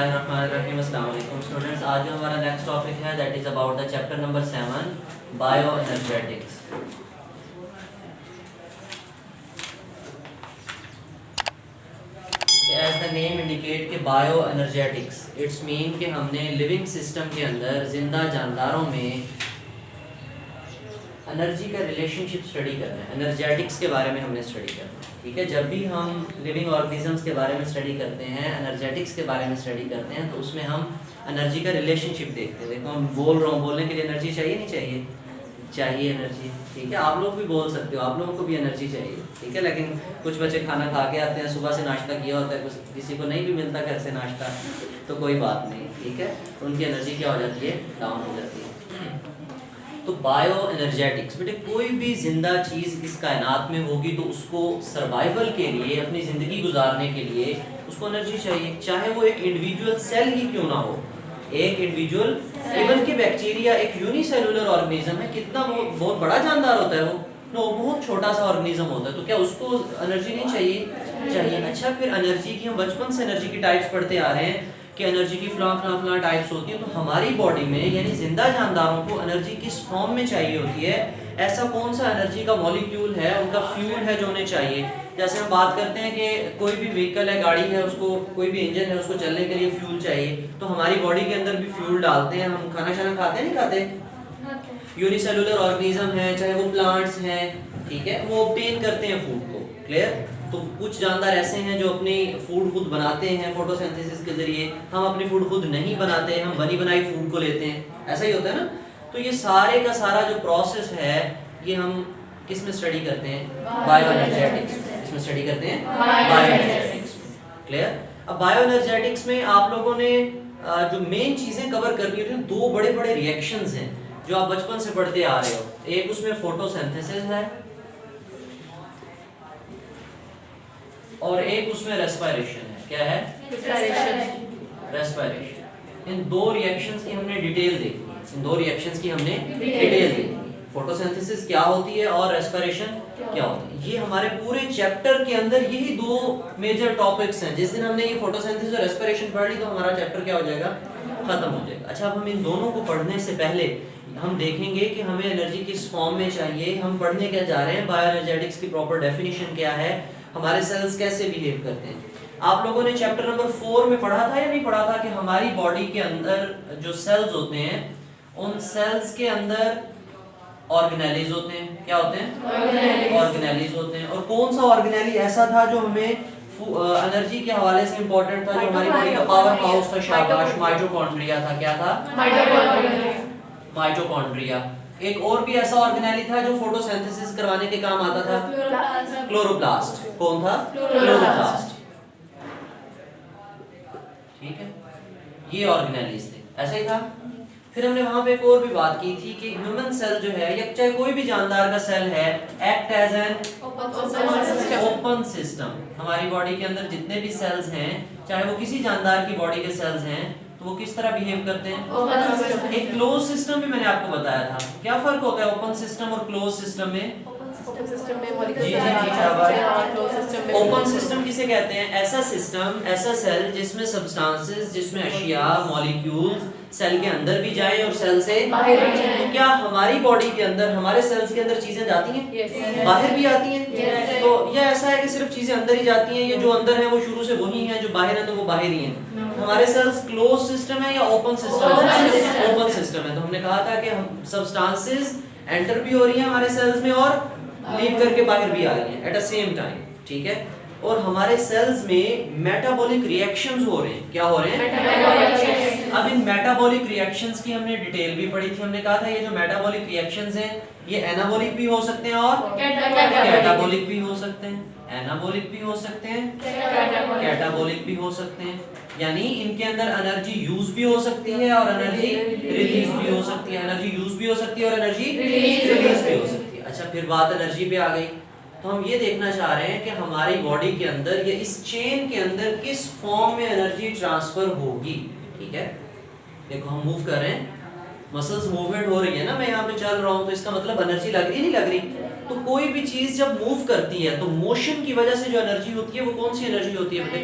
बिस्मिल्लाहिर्रहमानिर्रहीम। अस्सलाम वालेकुम स्टूडेंट्स। आज हमारा नेक्स्ट टॉपिक है that is about the chapter number 7 bioenergetics. As the name indicate कि बायो एनर्जेटिक्स इट्स मीन कि हमने लिविंग सिस्टम के अंदर जिंदा जानदारों में एनर्जी का रिलेशनशिप स्टडी करना है। एनर्जेटिक्स के बारे में हमने स्टडी करना है, ठीक है। जब भी हम लिविंग ऑर्गेनिजम्स के बारे में स्टडी करते हैं, एनर्जेटिक्स के बारे में स्टडी करते हैं, तो उसमें हम एनर्जी का रिलेशनशिप देखते हैं। देखो हम बोल रहा हूँ, बोलने के लिए एनर्जी चाहिए नहीं चाहिए? चाहिए एनर्जी, ठीक है। आप लोग भी बोल सकते हो, आप लोगों को भी एनर्जी चाहिए, ठीक है। लेकिन कुछ बच्चे खाना खा के आते हैं, सुबह से नाश्ता किया होता है, कुछ किसी को नहीं भी मिलता घर से नाश्ता, तो कोई बात नहीं, ठीक है। उनकी एनर्जी क्या हो जाती है? डाउन हो जाती है। तो बायो एनर्जेटिक्स बेटे, कोई भी जिंदा चीज़ इस कायनात में होगी तो उसको सर्वाइवल के लिए, अपनी ज़िंदगी गुजारने के लिए उसको एनर्जी चाहिए, चाहे वो एक इंडिविजुअल सेल ही क्यों ना हो। एक इंडिविजुअल, इवन कि बैक्टीरिया एक यूनिसेलुलर ऑर्गेनिज्म है, कितना वो बहुत बड़ा जानदार होता है, वो बहुत छोटा सा ऑर्गेनिज्म होता है, तो क्या उसको एनर्जी नहीं चाहिए? चाहिए। अच्छा, फिर एनर्जी की हम बचपन से एनर्जी की टाइप्स पढ़ते आ रहे हैं कि एनर्जी की फलां टाइप्स होती है। तो हमारी बॉडी में यानी जिंदा जानदारों को एनर्जी किस फॉर्म में चाहिए होती है? ऐसा कौन सा एनर्जी का मॉलिक्यूल है, उनका फ्यूल है जो उन्हें चाहिए? जैसे हम बात करते हैं कि कोई भी व्हीकल है, गाड़ी है, उसको कोई भी इंजन है, उसको चलने के लिए फ्यूल चाहिए, तो हमारी बॉडी के अंदर भी फ्यूल डालते हैं। हम खाना शाना खाते हैं नहीं खाते? यूनिसेलुलर ऑर्गेनिज्म है, चाहे वो प्लांट्स हैं, ठीक है, वो ऑब्टेन करते हैं फूड को। क्लियर? तो कुछ जानदार ऐसे हैं जो अपनी फूड खुद बनाते हैं फोटोसिंथेसिस के जरिए। हम अपनी फूड खुद नहीं बनाते, हम बनी बनाई फूड को लेते हैं, ऐसा ही होता है ना। तो ये सारे का सारा जो प्रोसेस है, ये हम किस में स्टडी करते हैं? Bio energetics. इसमें स्टडी करते हैं बायो एनर्जेटिक्स। क्लियर? अब बायो एनर्जेटिक्स में आप लोगों ने जो मेन चीजें कवर करनी होती हैं, दो बड़े बड़े रिएक्शंस हैं जो आप बचपन से पढ़ते आ रहे हो। एक उसमें फोटोसिंथेसिस है और एक उसमें रेस्पिरेशन है। क्या है? रेस्पिरेशन। इन दो रिएक्शंस की हमने डिटेल देखी है, इन दो रिएक्शंस की हमने डिटेल देखी। फोटोसिंथेसिस क्या होती है और रेस्पिरेशन क्या होती है, ये हमारे पूरे चैप्टर के अंदर यही दो मेजर टॉपिक्स हैं। जिस दिन हमने ये फोटोसिंथेसिस और रेस्पिरेशन पढ़ ली तो हमारा चैप्टर क्या हो जाएगा? खत्म हो जाएगा। अच्छा, अब हम इन दोनों को पढ़ने से पहले हम देखेंगे कि हमें एनर्जी किस फॉर्म में चाहिए। हम पढ़ने क्या जा रहे हैं? बायो एनर्जेटिक्स की प्रॉपर डेफिनेशन क्या है, हमारे सेल्स कैसे बिहेव करते हैं। आप लोगों ने चैप्टर नंबर 4 में पढ़ा था या नहीं पढ़ा था कि हमारी बॉडी के अंदर जो सेल्स होते हैं, उन सेल्स के अंदर ऑर्गेनेलीज होते हैं। क्या होते हैं? ऑर्गेनेलीज होते हैं। और कौन सा ऑर्गेनेली ऐसा था जो हमें एनर्जी के हवाले से इंपॉर्टेंट था, जो हमारी बॉडी का पावर हाउस था? शाबाश, माइटोकॉन्ड्रिया था। क्या था? माइटोकॉन्ड्रिया। एक और भी ऐसा ऑर्गेनेली था जो फोटोसिंथेसिस करवाने के काम आता था? क्लोरोप्लास्ट। कौन था? क्लोरोप्लास्ट। ठीक है, ये ऑर्गेनेलीज थे, ऐसा ही था। फिर हमने वहां पे एक और भी बात की थी कि ह्यूमन सेल जो है, या चाहे कोई भी जानदार का सेल है, act as an open system. हमारी बॉडी के अंदर जितने भी सेल्स हैं, चाहे वो किसी जानदार की बॉडी के सेल्स हैं, तो वो किस तरह बिहेव करते हैं? एक क्लोज सिस्टम भी मैंने आपको बताया था। क्या फर्क होता है ओपन सिस्टम और क्लोज सिस्टम में? ओपन सिस्टम किसे कहते हैं? ऐसा सिस्टम, ऐसा सेल जिसमें सब्सटेंसेस, जिसमें अशिया, मॉलिक्यूल्स सेल के अंदर भी जाएं और सेल से बाहर भी जाएं। तो क्या हमारी बॉडी के अंदर, हमारे सेल्स के अंदर चीजें जाती हैं? बाहर भी आती हैं? तो ये ऐसा है कि सिर्फ चीजें अंदर ही जाती हैं? ये जो अंदर है वो शुरू से वही है, जो बाहर है तो वो बाहर ही है। हमारे सेल्स क्लोज सिस्टम है या ओपन सिस्टम है? ओपन सिस्टम है। तो हमने कहा था कि हम सब्सटेंसेस एंटर भी हो रही हैं हमारे सेल्स में और लीव करके बाहर भी आ रही हैं एट अ सेम टाइम, ठीक है। और हमारे सेल्स में मेटाबॉलिक रिएक्शंस हो रहे हैं। क्या हो रहे हैं? अब इन मेटाबॉलिक रिएक्शंस की हमने डिटेल भी पढ़ी थी। हमने कहा था ये जो मेटाबॉलिक रिएक्शंस हैं, ये एनाबॉलिक भी हो सकते हैं और कैटाबॉलिक भी हो सकते हैं। एनाबॉलिक भी हो सकते हैं, कैटाबॉलिक भी हो सकते हैं। यानी इनके अंदर एनर्जी यूज भी हो सकती है और एनर्जी रिलीज भी हो सकती है। एनर्जी यूज भी हो सकती है और एनर्जी रिलीज भी हो सकती है। अच्छा, फिर बात एनर्जी पे आ गई, तो हम ये देखना चाह रहे हैं कि हमारी बॉडी के अंदर या इस चेन के अंदर किस फॉर्म में एनर्जी ट्रांसफर होगी। ठीक है, देखो हम मूव कर रहे हैं, मसल्स मूवमेंट हो रही है ना, मैं यहाँ पे चल रहा हूँ, तो इसका मतलब एनर्जी लग रही है नहीं लग रही? तो कोई भी चीज जब मूव करती है तो मोशन की वजह से जो एनर्जी होती है वो कौन सी एनर्जी होती है बेटे?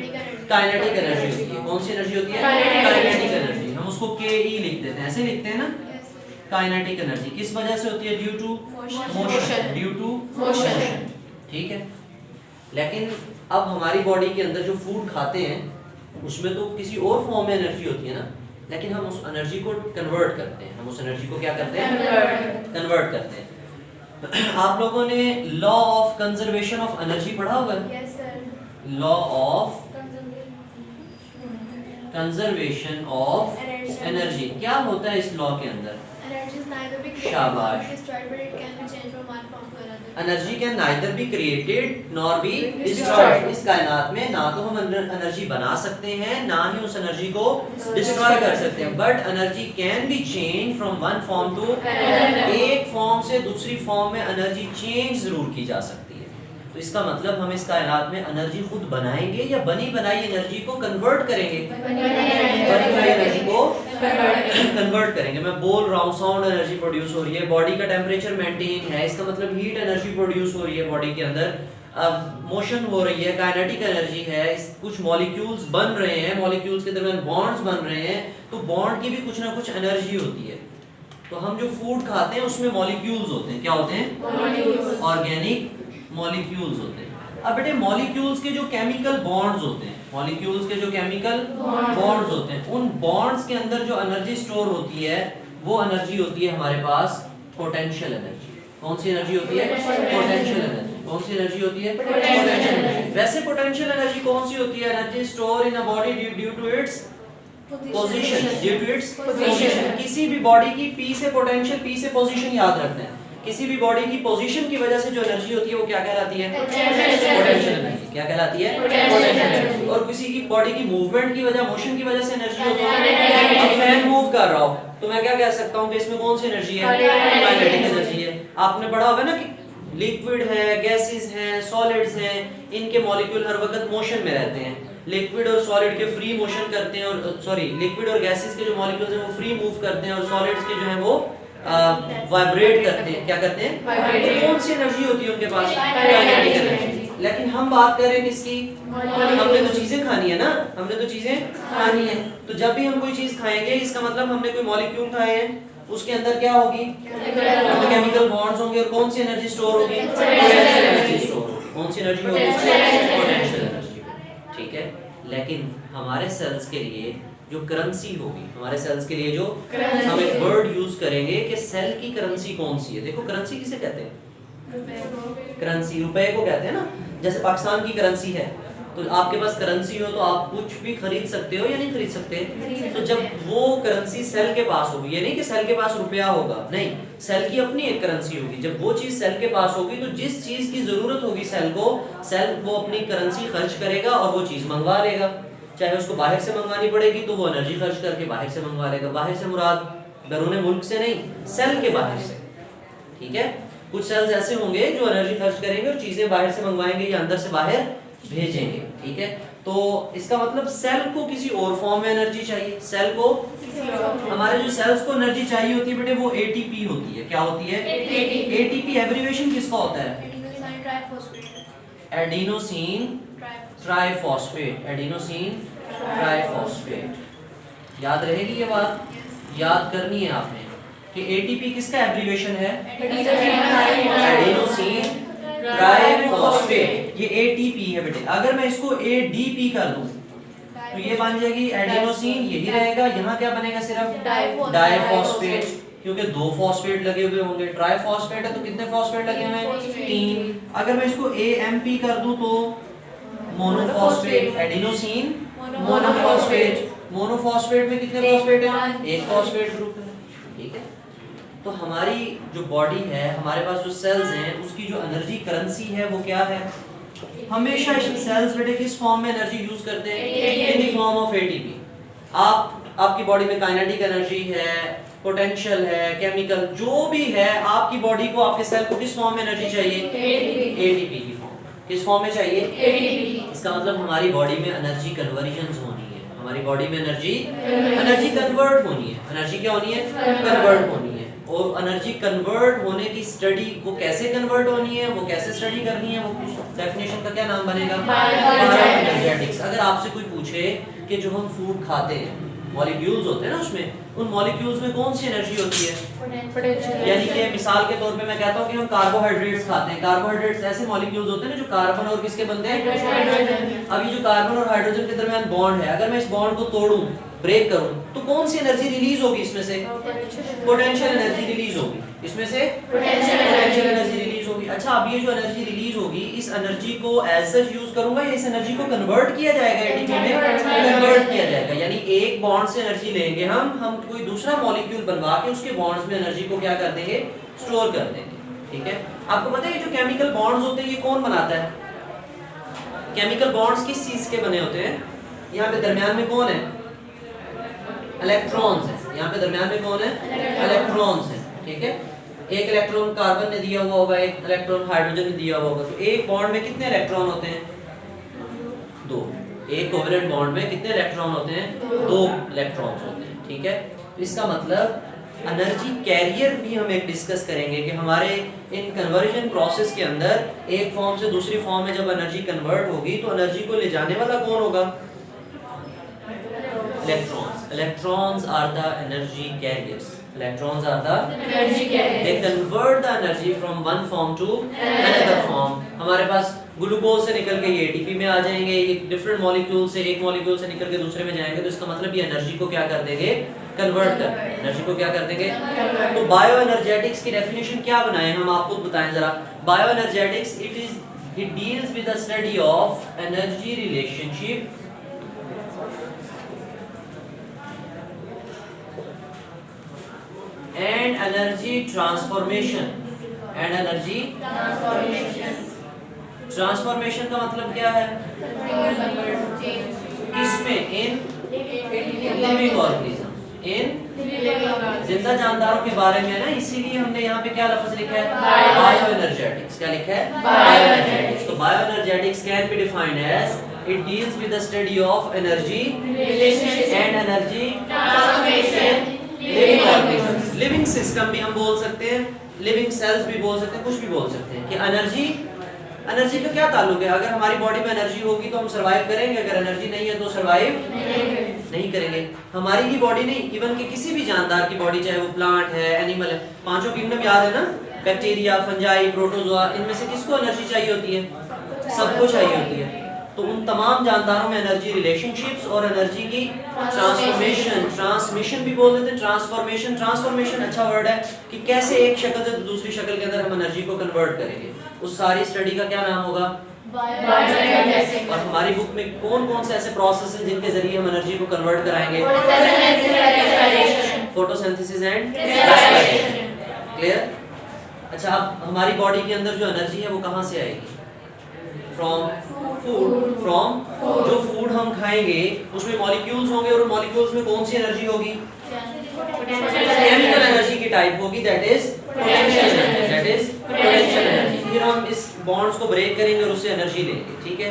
काइनेटिक एनर्जी होती है। कौन सी एनर्जी होती है? Kinetic energy. हम उसको के ई लिख देते हैं, ऐसे लिखते हैं ना, काइनेटिक एनर्जी। किस वजह से होती है? Due to motion, due to motion. ठीक है, लेकिन अब हमारी बॉडी के अंदर जो फूड खाते हैं उसमें तो किसी और फॉर्म में एनर्जी होती है ना, लेकिन हम उस एनर्जी को कन्वर्ट करते हैं। हम उस एनर्जी को क्या करते हैं? कन्वर्ट करते हैं। आप लोगों ने law of conservation of energy पढ़ा होगा? Yes sir. Law of conservation of energy क्या होता है इस लॉ के अंदर? शाबाश। Energy can neither be created nor be destroyed. इस कायनात में ना तो हम एनर्जी बना सकते हैं ना ही उस एनर्जी को डिस्ट्रॉय कर सकते हैं, but energy can be change from one form to, एक फॉर्म से दूसरी फॉर्म में एनर्जी चेंज जरूर की जा सकती है। तो इसका मतलब हम इस कायनात में एनर्जी खुद बनाएंगे या बनी बनाई एनर्जी को कन्वर्ट करेंगे? बनी बनाई एनर्जी को कन्वर्ट करेंगे। मैं बोल रहा हूँ साउंड एनर्जी प्रोड्यूस हो रही है, बॉडी का टेम्परेचर मेंटेन है, इसका मतलब हीट एनर्जी प्रोड्यूस हो रही है बॉडी के अंदर, अब मोशन हो रही है, काइनेटिक एनर्जी है, कुछ मॉलिक्यूल्स बन रहे हैं, मॉलिक्यूल्स के दरमियान बॉन्ड्स बन रहे हैं, तो बॉन्ड की भी कुछ ना कुछ एनर्जी होती है। तो हम जो फूड खाते हैं उसमें मॉलिक्यूल्स होते हैं। क्या होते हैं? ऑर्गेनिक मॉलिक्यूल्स होते हैं। अब बेटे मॉलिक्यूल्स के जो केमिकल बॉन्ड्स होते हैं, मॉलिक्यूल्स के जो केमिकल बॉन्ड्स होते हैं, उन बॉन्ड्स के अंदर जो एनर्जी स्टोर होती है वो एनर्जी होती है हमारे पास पोटेंशियल एनर्जी। कौन सी एनर्जी होती है? Potential energy. कौन सी एनर्जी होती है? Potential energy. वैसे पोटेंशियल एनर्जी कौन सी होती है? Energy store in a body due to its position, due to its position. किसी भी बॉडी की पी से पोटेंशियल, पी से पोजीशन याद रखते हैं। किसी भी बॉडी की पोजीशन की वजह से जो एनर्जी होती है वो क्या कहलाती है? Potential energy. क्या कहलाती है? Potential energy. और किसी की बॉडी की मूवमेंट की वजह, मोशन की वजह से एनर्जी होती है। अब फैन मूव कर रहा हो तो मैं क्या कह सकता हूँ कि इसमें कौन सी एनर्जी है? काइनेटिक एनर्जी है। आपने पढ़ा होगा ना कि लिक्विड है, गैसेस हैं, सॉलिड्स हैं, इनके मॉलिक्यूल हर वक्त मोशन में रहते हैं। लिक्विड और सॉलिड के फ्री मोशन करते हैं, और सॉरी लिक्विड और गैसेस के जो मॉलिक्यूल्स हैं वो फ्री मूव करते हैं, और सॉलिड्स के जो हैं वो वाइब्रेट करते हैं। क्या करते हैं? तो कौन सी एनर्जी होती है उनके पास? Kinetic energy. लेकिन हम बात कर रहे हैं किसकी? हमने तो चीजें खानी है ना, हमने तो चीजें खानी है। तो जब भी हम कोई चीज खाएंगे इसका मतलब हमने कोई मॉलिक्यूल खाए हैं, उसके अंदर क्या होगी? केमिकल बॉन्ड्स होंगे, और कौन सी एनर्जी स्टोर होगी? पोटेंशियल एनर्जी स्टोर होगी। कौन सी एनर्जी होगी? Potential energy. ठीक है, लेकिन हमारे सेल्स के लिए जो करेंसी होगी, हमारे सेल्स के लिए जो हम एक वर्ड यूज करेंगे कि सेल की करेंसी कौन सी है। देखो करेंसी किसे कहते हैं? करेंसी रुपए को कहते हैं ना। जैसे पाकिस्तान की करेंसी है, तो आपके पास करेंसी हो तो आप कुछ भी खरीद सकते हो या नहीं खरीद सकते? तो जब वो करेंसी सेल के पास होगी, ये नहीं कि सेल के पास रुपया होगा, नहीं, सेल की अपनी एक करेंसी होगी। जब वो चीज सेल के पास होगी तो जिस चीज की जरूरत होगी सेल को, सेल वो अपनी करेंसी खर्च करेगा और वो चीज मंगवा लेगा। चाहे उसको बाहर से मंगवानी पड़ेगी तो वो एनर्जी खर्च करके बाहर से मंगवा लेगा। बाहर से मुराद बैरून मुल्क से नहीं, सेल के बाहर से। ठीक है, कुछ सेल्स ऐसे होंगे जो एनर्जी खर्च करेंगे और चीजें बाहर से मंगवाएंगे या अंदर से बाहर भेजेंगे। ठीक है, तो इसका मतलब सेल को किसी और फॉर्म में एनर्जी चाहिए। सेल को, हमारे जो सेल्स को एनर्जी चाहिए होती है बेटे वो एटीपी होती है। क्या होती है? एटीपी। एब्रिविएशन किसका होता है? Adenosine triphosphate. Adenosine triphosphate. याद रहेगी ये बात, याद करनी है आपने कि एटीपी किसका एब्रिविएशन है? Adenosine triphosphate. ये एटीपी है बेटे। अगर मैं इसको एडीपी कर दूं तो ये बन जाएगी एडिनोसिन, यही रहेगा। यहाँ क्या बनेगा? सिर्फ डाइफॉस्फेट, क्योंकि दो फॉस्फेट लगे हुए होंगे। ट्राइफॉस्फेट है तो कितने फॉस्फेट लगे हुए हैं? 3। अगर मैं इसको एएमपी कर दूं तो मोनोफॉस्फेट। Adenosine monophosphate. मोनोफॉस्फेट में कितने फॉस्फेट हैं? एक फॉस्फेट ग्रुप है। ठीक है, तो हमारी जो बॉडी है, हमारे पास जो सेल्स हैं, उसकी जो एनर्जी करेंसी है वो क्या है? हमेशा सेल्स बेटे किस फॉर्म में एनर्जी यूज करते हैं? इन द फॉर्म ऑफ एटीपी। आपकी बॉडी में काइनेटिक एनर्जी है, पोटेंशियल है, केमिकल जो भी है, आपकी बॉडी को, आपके सेल को किस फॉर्म में एनर्जी चाहिए? एटीपी की फॉर्म। किस फॉर्म में चाहिए? एटीपी। इसका मतलब हमारी बॉडी में एनर्जी कन्वर्जन होनी है। हमारी बॉडी में एनर्जी कन्वर्ट होनी है। एनर्जी क्या होनी है? कन्वर्ट होनी है। और एनर्जी कन्वर्ट होने की स्टडी, वो कैसे कन्वर्ट होनी है, वो कैसे स्टडी करनी है, वो डेफिनेशन का क्या नाम बनेगा? बायोएनर्जेटिक्स। अगर आपसे कोई पूछे कि जो हम फूड खाते हैं मॉलिक्यूल्स होते हैं ना, उसमें उन मॉलिक्यूल्स में कौन सी एनर्जी होती है, यानी कि मिसाल के तौर पे मैं कहता हूँ कि हम कार्बोहाइड्रेट्स खाते हैं। कार्बोहाइड्रेट्स ऐसे मॉलिक्यूल्स होते हैं ना जो कार्बन और किसके बनते हैं? अब ये जो कार्बन और हाइड्रोजन के दरमियान बॉन्ड है, अगर मैं इस बॉन्ड को तोड़ूं, ब्रेक करूं, तो कौन सी एनर्जी रिलीज होगी इसमें से? पोटेंशियल एनर्जी रिलीज होगी इसमें से, पोटेंशियल एनर्जी रिलीज होगी। अच्छा, अब ये जो एनर्जी रिलीज होगी, इस एनर्जी को एज सच यूज करूंगा या इस एनर्जी को कन्वर्ट किया जाएगा एटीपी में? कन्वर्ट किया जाएगा, यानी एक बॉन्ड से एनर्जी लेंगे हम कोई दूसरा मॉलिक्यूल बनवा के उसके बॉन्ड्स में एनर्जी को क्या कर देंगे? स्टोर कर देंगे। ठीक है, आपको पता है ये जो केमिकल बॉन्ड्स होते हैं ये कौन बनाता है? केमिकल बॉन्ड्स किस चीज के बने होते हैं? यहाँ पे दरमियान में कौन है? इलेक्ट्रॉन्स है। यहाँ पे दरमियान में कौन है? इलेक्ट्रॉन्स है। ठीक है, एक इलेक्ट्रॉन कार्बन ने दिया हुआ होगा, एक इलेक्ट्रॉन हाइड्रोजन ने दिया हुआ होगा, तो एक बॉन्ड में कितने इलेक्ट्रॉन होते हैं? 2। एक कोवेलेंट बॉन्ड में कितने इलेक्ट्रॉन होते हैं? 2 इलेक्ट्रॉन्स होते हैं। ठीक है, तो इसका मतलब एनर्जी कैरियर भी हम एक डिस्कस करेंगे कि हमारे इन कन्वर्जन प्रोसेस के अंदर एक फॉर्म से दूसरी फॉर्म में जब एनर्जी कन्वर्ट होगी तो एनर्जी को ले जाने वाला कौन होगा? Electrons. Electrons are the energy carriers. Electrons are the energy carriers. They convert the energy from one form to another form. हमारे पास ग्लूकोज से निकल के ये एटीपी में आ जाएंगे, ये डिफरेंट मॉलिक्यूल से, एक मॉलिक्यूल से निकल के दूसरे में जाएंगे, तो इसका मतलब ये एनर्जी को क्या कर देंगे? कन्वर्ट कर, एनर्जी को क्या कर देंगे? तो बायो एनर्जेटिक्स की डेफिनेशन क्या बनाए हम आपको बताएं जरा। Bio energetics it deals with the study of energy relationship and energy transformation and energy transformation का मतलब क्या है? किसमें? in living organism, in जिंदा जानदारों के बारे में है ना, इसीलिए हमने यहाँ पे क्या लफ्ज लिखा है? बायोएनर्जेटिक्स। क्या लिखा है? बायोएनर्जेटिक्स। तो bioenergetics can be defined as it deals with the study of energy and energy transformation living organisms. Living system भी हम बोल सकते हैं, लिविंग सेल्स भी बोल सकते हैं, कुछ भी बोल सकते हैं कि एनर्जी का क्या ताल्लुक है? अगर हमारी बॉडी में एनर्जी होगी तो हम सर्वाइव करेंगे, अगर एनर्जी नहीं है तो सर्वाइव नहीं करेंगे। हमारी ही बॉडी नहीं, इवन कि किसी भी जानदार की बॉडी, चाहे वो प्लांट है, एनिमल है, पांचों किंगडम याद है ना? बैक्टीरिया, फंजाई, प्रोटोजोआ, इनमें से किसको एनर्जी चाहिए होती है? सबको चाहिए होती है। तो उन तमाम जानदारों में एनर्जी रिलेशनशिप्स और एनर्जी की ट्रांसमिशन भी बोल देते हैं, ट्रांसफॉर्मेशन अच्छा वर्ड है कि कैसे एक शक्ल से दूसरी शक्ल के अंदर हम एनर्जी को कन्वर्ट करेंगे। उस सारी स्टडी का क्या नाम होगा? और हमारी बुक में कौन कौन से ऐसे प्रोसेस हैं जिनके जरिए हम एनर्जी को कन्वर्ट कराएंगे? Photosynthesis and respiration. क्लियर? अच्छा, अब हमारी बॉडी के अंदर जो एनर्जी है वो कहाँ से आएगी? फ्रॉम जो फूड हम खाएंगे उसमें मॉलिक्यूल्स होंगे, और मॉलिक्यूल्स में कौन सी एनर्जी होगी? केमिकल एनर्जी की टाइप होगी, दैट इज पोटेंशियल एनर्जी। फिर हम इस बॉन्ड्स को ब्रेक करेंगे और उससे एनर्जी लेंगे। ठीक है,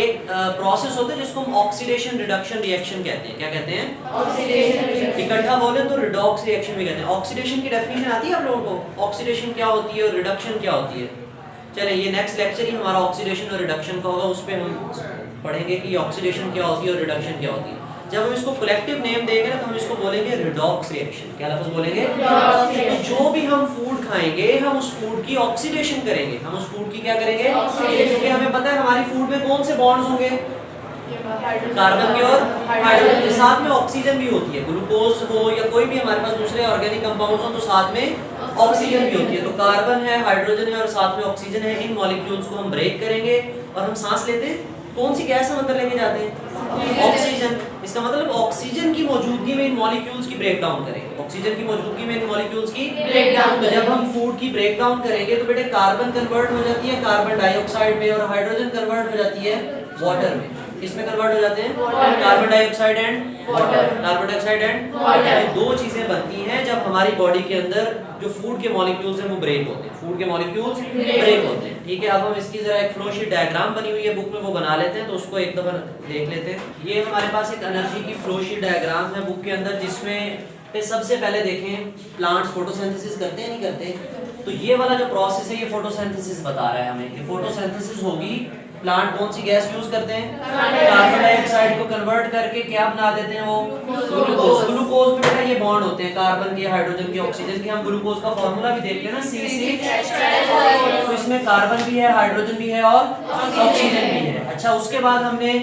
एक प्रोसेस होता है जिसको हम ऑक्सीडेशन रिडक्शन रिएक्शन कहते हैं। क्या कहते हैं? ऑक्सीडेशन। इकट्ठा बोले तो रिडॉक्स रिएक्शन भी कहते हैं। ऑक्सीडेशन की डेफिनेशन आती है आप लोगों को? ऑक्सीडेशन क्या होती है और रिडक्शन क्या होती है? चले, ये नेक्स्ट लेक्चर ही हमारा ऑक्सीडेशन और रिडक्शन का होगा, उस पे हम पढ़ेंगे कि ऑक्सीडेशन क्या होती है और रिडक्शन क्या होती है। जब हम इसको कलेक्टिव नेम देंगे ना तो हम इसको बोलेंगे रिडॉक्स रिएक्शन। क्या लफ्ज बोलेंगे? तो जो भी हम फूड खाएंगे हम उस फूड की ऑक्सीडेशन करेंगे, हम उस फूड की क्या करेंगे? क्योंकि हमें पता है हमारी फूड में कौन से बॉन्ड्स होंगे? कार्बन के और हाइड्रोजन के, साथ में ऑक्सीजन भी होती है। ग्लूकोज हो या कोई भी हमारे पास दूसरे ऑर्गेनिक कंपाउंड्स हो तो साथ में ऑक्सीजन भी होती है। तो कार्बन है, हाइड्रोजन है और साथ में ऑक्सीजन है। इन मॉलिक्यूल्स को हम ब्रेक करेंगे और हम सांस लेते हैं, कौन सी गैस हम अंदर लेके जाते हैं? ऑक्सीजन। इसका मतलब ऑक्सीजन की मौजूदगी में इन मॉलिक्यूल्स की ब्रेक डाउन करेंगे, ऑक्सीजन की मौजूदगी में इन मॉलिक्यूल्स की ब्रेक डाउन। तो जब हम फूड की ब्रेक डाउन करेंगे तो बेटे कार्बन कन्वर्ट हो जाती है कार्बन डाइऑक्साइड में, और हाइड्रोजन कन्वर्ट हो जाती है वाटर में। किसमें कन्वर्ट हो जाते हैं? Carbon dioxide and water. Carbon dioxide and water, ये दो चीजें बनती हैं जब हमारी बॉडी के अंदर जो फूड के मॉलिक्यूल्स हैं वो ब्रेक होते हैं, फूड के मॉलिक्यूल्स ब्रेक होते हैं। ठीक है, अब हम इसकी जरा एक फ्लो शीट डायग्राम बनी हुई है बुक में, वो बना लेते हैं, तो उसको एक दफा देख लेते हैं। ये हमारे पास एक एनर्जी की फ्लो शीट डायग्राम है बुक के अंदर, जिसमें पे सबसे पहले देखें प्लांट्स फोटोसिंथेसिस करते हैं नहीं करते, तो ये वाला जो प्रोसेस है ये फोटोसिंथेसिस बता रहा है हमें कि फोटोसिंथेसिस होगी, प्लांट कौन सी गैस यूज करते हैं, कार्बन डाइऑक्साइड को कन्वर्ट करके क्या बना देते हैं वो ग्लूकोज। ग्लूकोज पे बेटा ये बॉन्ड होते हैं कार्बन के, हाइड्रोजन के, ऑक्सीजन के। हम ग्लूकोज का फार्मूला भी देख लेना C6, तो इसमें कार्बन भी है, हाइड्रोजन भी है और ऑक्सीजन भी है। अच्छा, उसके बाद हमने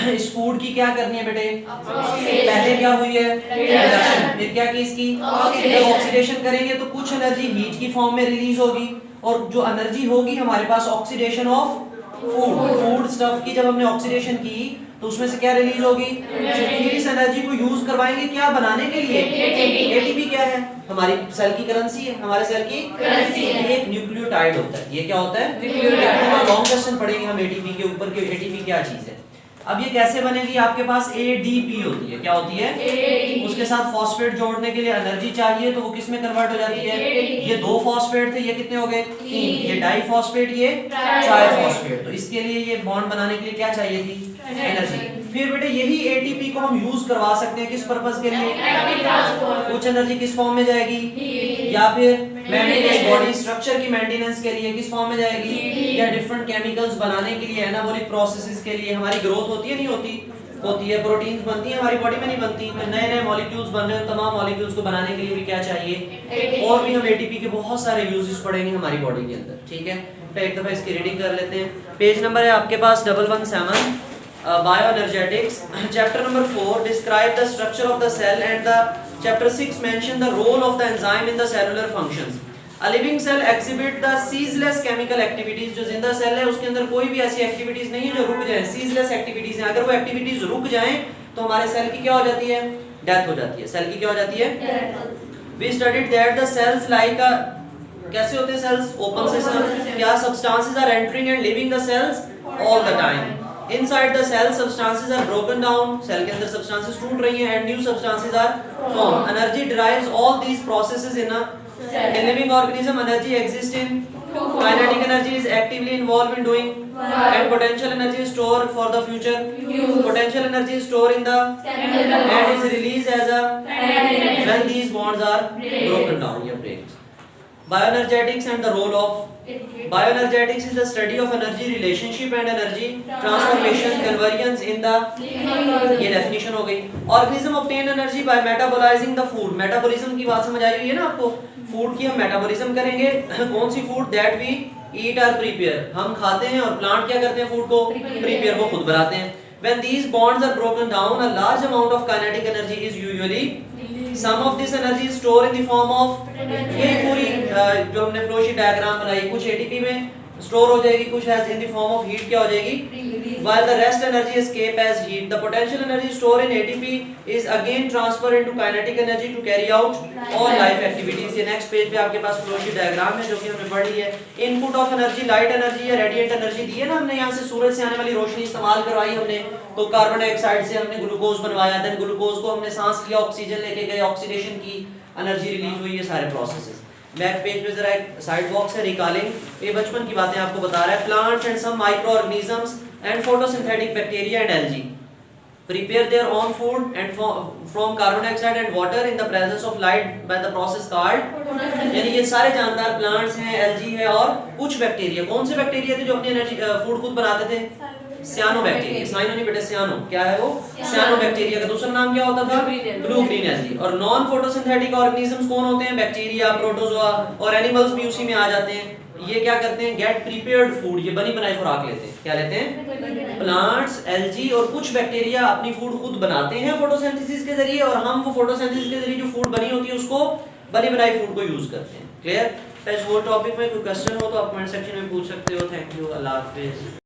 इस फूड की क्या करनी है बेटे, पहले क्या हुई है रिडक्शन, फिर क्या की इसकी ऑक्सीडेशन करेंगे तो कुछ एनर्जी हीट की फॉर्म में रिलीज होगी, और जो एनर्जी होगी हमारे पास ऑक्सीडेशन ऑफ फूड स्टफ की, जब हमने ऑक्सीडेशन की तो उसमें से क्या रिलीज होगी, फिर इस एनर्जी को यूज करवाएंगे क्या बनाने के लिए, एटीपी। क्या है हमारी सेल की करेंसी है, हमारे सेल की करेंसी है। ये एक न्यूक्लियोटाइड होता है, ये क्या होता है न्यूक्लियोटाइड। लॉन्ग क्वेश्चन पढ़ेंगे हम एटीपी के ऊपर कि एटीपी क्या चीज है। अब ये कैसे बनेगी, आपके पास एडीपी होती है, क्या होती है, उसके साथ फॉस्फेट जोड़ने के लिए एनर्जी चाहिए, तो वो किस में कन्वर्ट हो जाती है, ये 2 फॉस्फेट थे, ये कितने हो गए 3, ये डाइफॉस्फेट, ये ट्राइफॉस्फेट। तो इसके लिए ये बॉन्ड बनाने के लिए क्या चाहिए थी, एनर्जी। फिर बेटे यही एटीपी को हम यूज करवा सकते हैं किस पर्पस के लिए, कुछ एनर्जी किस फॉर्म में जाएगी, या फिर मेंटेनेंस, बॉडी स्ट्रक्चर की मेंटेनेंस के लिए किस फॉर्म में जाएगी, या डिफरेंट केमिकल्स बनाने के लिए, एनाबॉलिक प्रोसेसेस के लिए। हमारी ग्रोथ होती है नहीं होती है, प्रोटीन्स बनती है हमारी बॉडी में नहीं बनती, तो नए नए मॉलिक्यूल्स बन रहे हैं, तमाम मॉलिक्यूल्स को बनाने के लिए भी क्या चाहिए, और भी हम एटीपी के बहुत सारे यूजेस पढ़ेंगे हमारी बॉडी के अंदर। ठीक है, तो एक दफा इसकी रीडिंग कर लेते हैं। पेज नंबर है आपके पास 117, bioenergetics, chapter number 4 describe the structure of the cell, and the chapter 6 mention the role of the enzyme in the cellular functions. A living cell exhibit the ceaseless chemical activities। जो जिंदा cell है उसके अंदर कोई भी ऐसी activities नहीं है जो रुक जाए, ceaseless एक्टिविटीज हैं। अगर वो एक्टिविटीज रुक जाएं तो हमारे सेल की क्या हो जाती है, डेथ हो जाती है। सेल की क्या हो जाती है, we studied that the cells like a, कैसे होते हैं सेल्स, ओपन सिस्टम। क्या substances are entering and leaving the cells all the time। Inside the cell substances are broken down, cell के अंदर substances टूट रही हैं, and new substances are formed। Energy derives all these processes in a living organism। Energy exists in kinetic energy is actively involved in doing, and potential energy is stored for the future। Potential energy is stored in the and is released as a when these bonds are broken down या breaks। Bioenergetics and the role of bioenergetics is the study of energy relationship and energy transformation convergence in the, ये definition हो गई। Organism obtain energy by metabolizing the food। Metabolism की बात समझ आई हुई है ना आपको, फूड की हम मेटाबॉलिज्म करेंगे। कौन sea food, that we eat और प्रिपेयर, हम खाते हैं, और प्लांट क्या करते हैं, फूड को प्रिपेयर, वो खुद बनाते हैं। When these bonds are broken down, a large amount of kinetic energy is usually, some of this energy is stored in the form of, ये पूरी जो हमने फ्लो शीट डायग्राम बनाई, कुछ एटीपी में स्टोर हो जाएगी, कुछ as in the form of heat क्या हो जाएगी, while the rest energy escape as heat। The potential energy stored in ATP is again transferred into kinetic energy to carry out all life activities। ये next page पे आपके पास flow sheet diagram है जो कि हमने पढ़ ली है। Input of energy, light energy या रेडिएंट एनर्जी दी है ना हमने, यहाँ से सूरज से आने वाली रोशनी इस्तेमाल करवाई हमने, तो कार्बन डाइऑक्साइड से हमने ग्लूकोज बनवाया, देन ग्लूकोज को हमने सांस लिया, ऑक्सीजन लेके गए, ऑक्सीडेशन की, एनर्जी रिलीज हुई, ये सारे प्रोसेसेस। बैक पेज पे जरा एक साइड बॉक्स है, रिकॉलिंग, ये बचपन की बातें आपको बता रहा है। Plants and some microorganisms and photosynthetic bacteria and algae prepare their own food and from carbon dioxide and water in the presence of light by the process called, यानी ये सारे जानदार प्लांट्स हैं, एल्गी है, और कुछ bacteria. कौन से बैक्टीरिया थे जो अपनी एनर्जी फूड खुद बनाते थे, सियानो बैक्टीरिया, साइनो नहीं बेटे सियानो, क्या है वो, सियानो बैक्टीरिया का दूसरा नाम क्या होता था, ब्लू ग्रीन एल्गी। और नॉन फोटोसिंथेटिक ऑर्गेनिजम्स कौन होते हैं, बैक्टीरिया, प्रोटोजोआ, और एनिमल्स भी उसी में आ जाते हैं। ये क्या करते हैं, गेट प्रिपेयर्ड फूड, ये बनी बनाई खुराक लेते हैं। क्या लेते हैं, प्लांट्स, एल्गी और कुछ बैक्टीरिया अपनी फूड खुद बनाते हैं फोटोसिंथेसिस के जरिए, और हम वो फोटोसिंथेसिस के जरिए जो फूड बनी होती है उसको बनी बनाई फूड को यूज करते हैं। क्लियर। इस वो टॉपिक में कोई क्वेश्चन हो तो आप कमेंट सेक्शन में पूछ सकते हो। Thank you, Allah Hafiz.